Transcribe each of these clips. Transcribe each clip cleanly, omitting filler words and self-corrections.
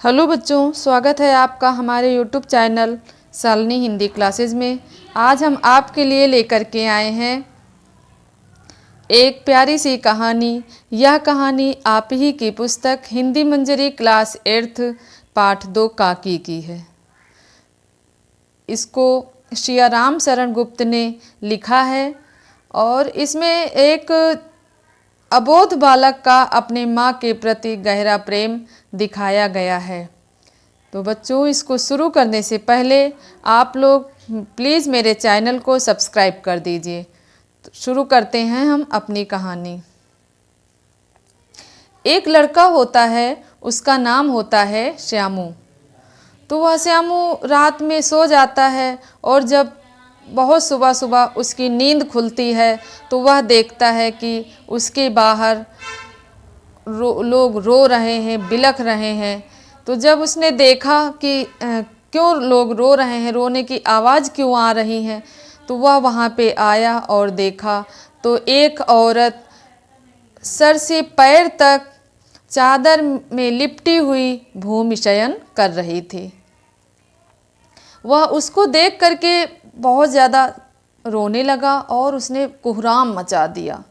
Hello बच्चों, स्वागत है आपका हमारे YouTube channel Shalini Hindi classes में। आज हम आपके लिए लेकर के आए हैं एक प्यारी सी कहानी। यह कहानी आप ही की पुस्तक हिंदी मंजरी क्लास 8 पाठ 2 काकी की है। इसको सियाराम शरण गुप्त ने लिखा है और इसमें एक अबोध बालक का अपने माँ के प्रति गहरा प्रेम दिखाया गया है। तो बच्चों, इसको शुरू करने से पहले आप लोग प्लीज़ मेरे चैनल को सब्सक्राइब कर दीजिए। तो शुरू करते हैं हम अपनी कहानी। एक लड़का होता है, उसका नाम होता है श्यामू। तो वह श्यामू रात में सो जाता है और जब बहुत सुबह सुबह उसकी नींद खुलती है तो वह देखता है कि उसके बाहर लोग रो रहे हैं, बिलख रहे हैं। तो जब उसने देखा कि क्यों लोग रो रहे हैं, रोने की आवाज़ क्यों आ रही है, तो वह वहाँ पे आया और देखा तो एक औरत सर से पैर तक चादर में लिपटी हुई भूमि शयन कर रही थी। वह उसको देख करके बहुत ज़्यादा रोने लगा और उसने कोहराम मचा दिया।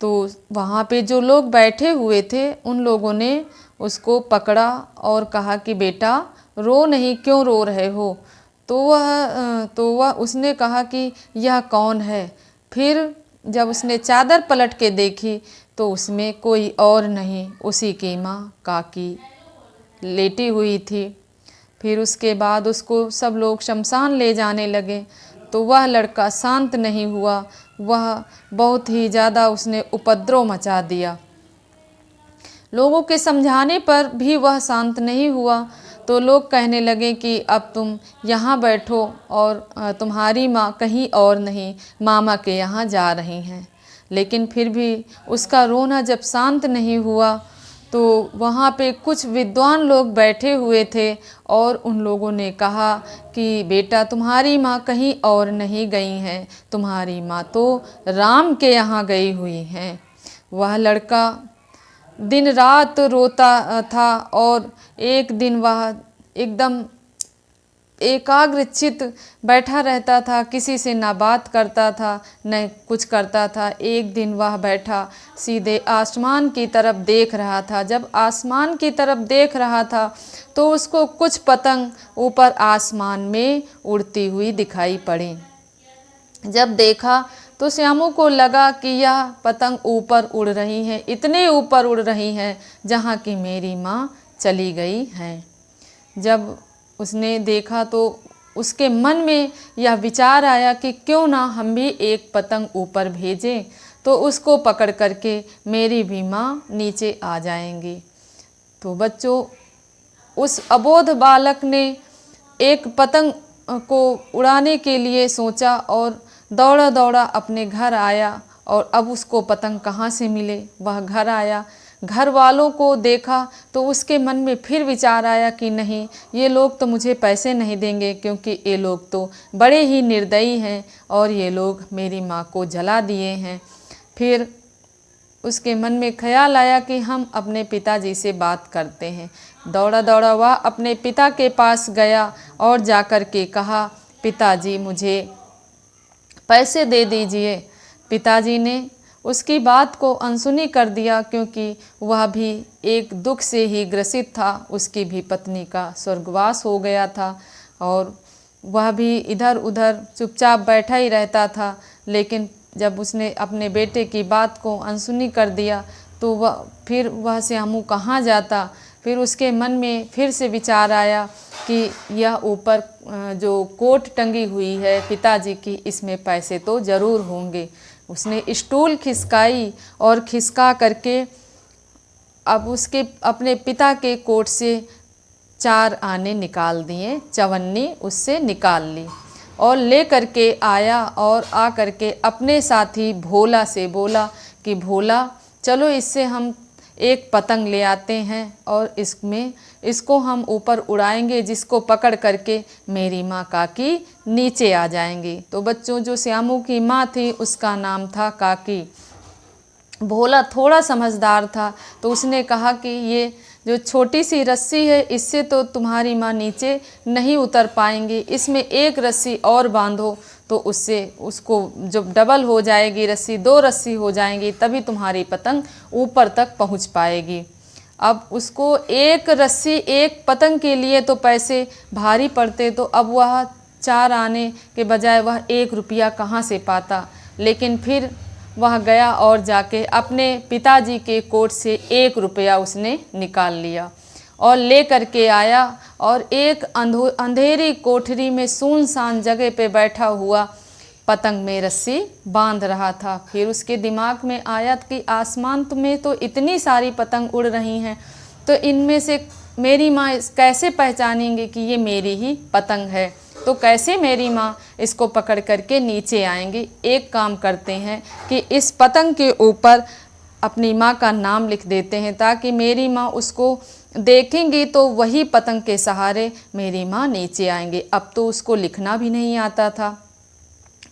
तो वहाँ पे जो लोग बैठे हुए थे उन लोगों ने उसको पकड़ा और कहा कि बेटा रो नहीं, क्यों रो रहे हो। तो वह उसने कहा कि यह कौन है। फिर जब उसने चादर पलट के देखी तो उसमें कोई और नहीं, उसी की माँ काकी लेटी हुई थी। फिर उसके बाद उसको सब लोग शमशान ले जाने लगे तो वह लड़का शांत नहीं हुआ। वह बहुत ही ज़्यादा उसने उपद्रव मचा दिया। लोगों के समझाने पर भी वह शांत नहीं हुआ। तो लोग कहने लगे कि अब तुम यहाँ बैठो और तुम्हारी माँ कहीं और नहीं, मामा के यहाँ जा रही हैं। लेकिन फिर भी उसका रोना जब शांत नहीं हुआ तो वहाँ पे कुछ विद्वान लोग बैठे हुए थे और उन लोगों ने कहा कि बेटा तुम्हारी माँ कहीं और नहीं गई हैं, तुम्हारी माँ तो राम के यहाँ गई हुई हैं। वह लड़का दिन रात रोता था और एक दिन वह एकदम एकाग्रचित बैठा रहता था, किसी से ना बात करता था न कुछ करता था। एक दिन वह बैठा सीधे आसमान की तरफ देख रहा था। जब आसमान की तरफ देख रहा था तो उसको कुछ पतंग ऊपर आसमान में उड़ती हुई दिखाई पड़ी। जब देखा तो श्यामू को लगा कि यह पतंग ऊपर उड़ रही हैं, इतने ऊपर उड़ रही हैं जहाँ की मेरी माँ चली गई हैं। जब उसने देखा तो उसके मन में यह विचार आया कि क्यों ना हम भी एक पतंग ऊपर भेजें, तो उसको पकड़ करके मेरी भी माँ नीचे आ जाएंगी। तो बच्चों, उस अबोध बालक ने एक पतंग को उड़ाने के लिए सोचा और दौड़ा दौड़ा अपने घर आया। और अब उसको पतंग कहाँ से मिले। वह घर आया, घर वालों को देखा तो उसके मन में फिर विचार आया कि नहीं, ये लोग तो मुझे पैसे नहीं देंगे क्योंकि ये लोग तो बड़े ही निर्दयी हैं और ये लोग मेरी माँ को जला दिए हैं। फिर उसके मन में ख्याल आया कि हम अपने पिताजी से बात करते हैं। दौड़ा दौड़ा वह अपने पिता के पास गया और जाकर के कहा, पिताजी मुझे पैसे दे दीजिए। पिताजी ने उसकी बात को अनसुनी कर दिया क्योंकि वह भी एक दुख से ही ग्रसित था। उसकी भी पत्नी का स्वर्गवास हो गया था और वह भी इधर उधर चुपचाप बैठा ही रहता था। लेकिन जब उसने अपने बेटे की बात को अनसुनी कर दिया तो वह श्यामू कहाँ जाता। फिर उसके मन में फिर से विचार आया कि यह ऊपर जो कोट टंगी हुई है पिताजी की, इसमें पैसे तो ज़रूर होंगे। उसने स्टूल खिसकाई और खिसका करके अब उसके अपने पिता के कोट से 4 आने निकाल दिए, चवन्नी उससे निकाल ली और ले करके आया और आ करके अपने साथी भोला से बोला कि भोला चलो इससे हम एक पतंग ले आते हैं और इसको हम ऊपर उड़ाएंगे, जिसको पकड़ करके मेरी माँ काकी नीचे आ जाएंगी। तो बच्चों, जो श्यामू की माँ थी उसका नाम था काकी। भोला थोड़ा समझदार था तो उसने कहा कि ये जो छोटी सी रस्सी है इससे तो तुम्हारी माँ नीचे नहीं उतर पाएंगी, इसमें एक रस्सी और बांधो तो उससे उसको जब डबल हो जाएगी रस्सी, 2 रस्सी हो जाएंगी, तभी तुम्हारी पतंग ऊपर तक पहुंच पाएगी। अब उसको एक रस्सी एक पतंग के लिए तो पैसे भारी पड़ते, तो अब वह 4 आने के बजाय वह 1 रुपया कहाँ से पाता। लेकिन फिर वह गया और जाके अपने पिताजी के कोट से 1 रुपया उसने निकाल लिया और ले करके आया और एक अंधेरी कोठरी में सुनसान जगह पे बैठा हुआ पतंग में रस्सी बांध रहा था। फिर उसके दिमाग में आया कि आसमान में तो इतनी सारी पतंग उड़ रही हैं, तो इनमें से मेरी माँ कैसे पहचानेंगे कि ये मेरी ही पतंग है, तो कैसे मेरी माँ इसको पकड़ करके नीचे आएंगी। एक काम करते हैं कि इस पतंग के ऊपर अपनी माँ का नाम लिख देते हैं, ताकि मेरी माँ उसको देखेंगी तो वही पतंग के सहारे मेरी माँ नीचे आएंगे। अब तो उसको लिखना भी नहीं आता था,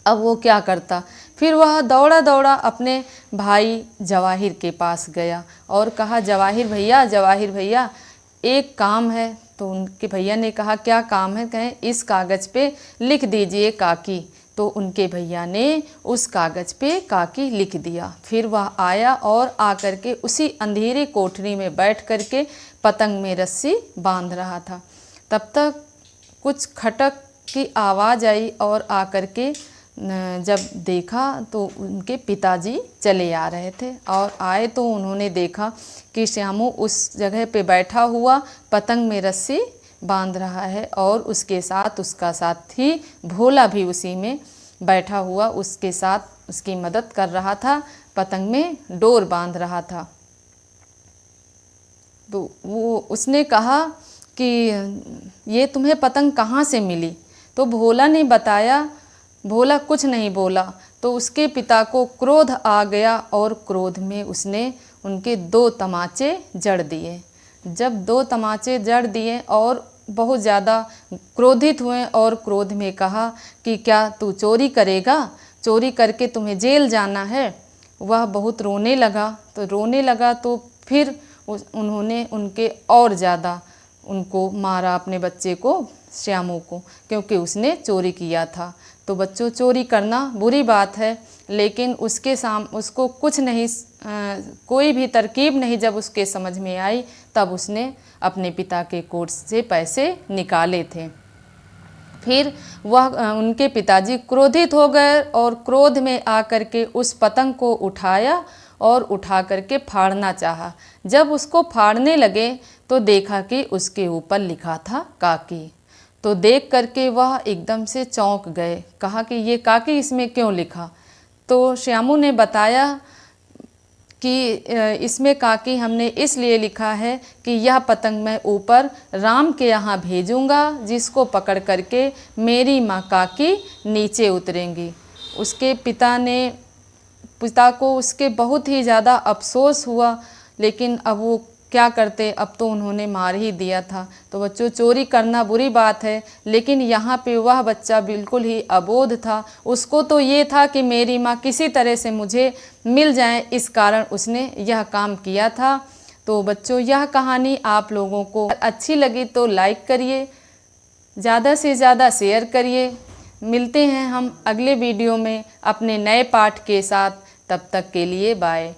अब वो क्या करता। फिर वह दौड़ा दौड़ा अपने भाई जवाहिर के पास गया और कहा, जवाहिर भैया एक काम है। तो उनके भैया ने कहा, क्या काम है? कहें, इस कागज़ पे लिख दीजिए काकी। तो उनके भैया ने उस कागज़ पे काकी लिख दिया। फिर वह आया और आकर के उसी अंधेरे कोठरी में बैठ कर के पतंग में रस्सी बांध रहा था। तब तक कुछ खटक की आवाज़ आई और आकर के जब देखा तो उनके पिताजी चले आ रहे थे और आए तो उन्होंने देखा कि श्यामू उस जगह पे बैठा हुआ पतंग में रस्सी बांध रहा है और उसके साथ उसका साथी भोला भी उसी में बैठा हुआ उसके साथ उसकी मदद कर रहा था, पतंग में डोर बांध रहा था। तो वो उसने कहा कि ये तुम्हें पतंग कहाँ से मिली? तो भोला ने बताया। भोला कुछ नहीं बोला तो उसके पिता को क्रोध आ गया और क्रोध में उसने उनके 2 तमाचे जड़ दिए। जब 2 तमाचे जड़ दिए और बहुत ज़्यादा क्रोधित हुए और क्रोध में कहा कि क्या तू चोरी करेगा? चोरी करके तुम्हें जेल जाना है। वह बहुत रोने लगा तो फिर उन्होंने उनके और ज़्यादा उनको मारा, अपने बच्चे को, श्यामू को, क्योंकि उसने चोरी किया था। तो बच्चों, चोरी करना बुरी बात है, लेकिन उसको कुछ नहीं कोई भी तरकीब नहीं जब उसके समझ में आई, तब उसने अपने पिता के कोट से पैसे निकाले थे। फिर उनके पिताजी क्रोधित हो गए और क्रोध में आकर के उस पतंग को उठाया और उठा करके फाड़ना चाहा। जब उसको फाड़ने लगे तो देखा कि उसके ऊपर लिखा था काकी। तो देख करके वह एकदम से चौंक गए, कहा कि ये काकी इसमें क्यों लिखा? तो श्यामू ने बताया कि इसमें काकी हमने इसलिए लिखा है कि यह पतंग मैं ऊपर राम के यहाँ भेजूँगा, जिसको पकड़ करके मेरी माँ काकी नीचे उतरेंगी। उसके पिता को उसके बहुत ही ज़्यादा अफसोस हुआ, लेकिन अब वो क्या करते, अब तो उन्होंने मार ही दिया था। तो बच्चों, चोरी करना बुरी बात है, लेकिन यहाँ पे वह बच्चा बिल्कुल ही अबोध था। उसको तो ये था कि मेरी माँ किसी तरह से मुझे मिल जाए, इस कारण उसने यह काम किया था। तो बच्चों, यह कहानी आप लोगों को अच्छी लगी तो लाइक करिए, ज़्यादा से ज़्यादा शेयर करिए। मिलते हैं हम अगले वीडियो में अपने नए पाठ के साथ। तब तक के लिए बाय।